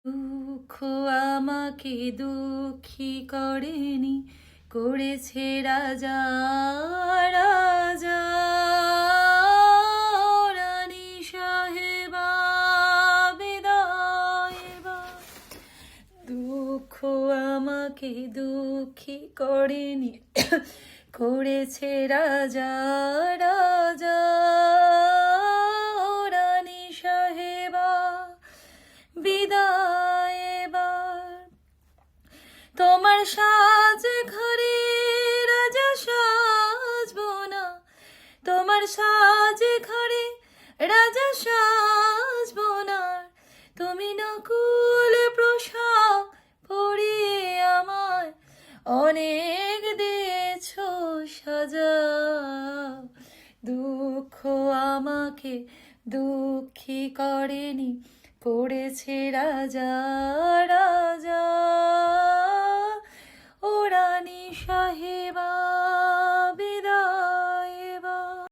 দুঃখ আমাকে দুঃখী করেনি, করেছে রাজা রাজা রানী সাহেবা বিদায় এবার। দুঃখ আমাকে দুঃখী করেনি, করেছে রাজা রাজা রানী সাহেবা বিদায় এবার। তোমার সাজ ঘরে রাজা সাজবো না, তোমার সাজ ঘরে রাজা সাজবো না। তুমি নকুল প্রসাদ পরিয়ে আমায় অনেক দিয়েছো সাজা। দুঃখ আমাকে দুঃখী করেনি, করেছে রাজা রাজা ও রানী সাহেব।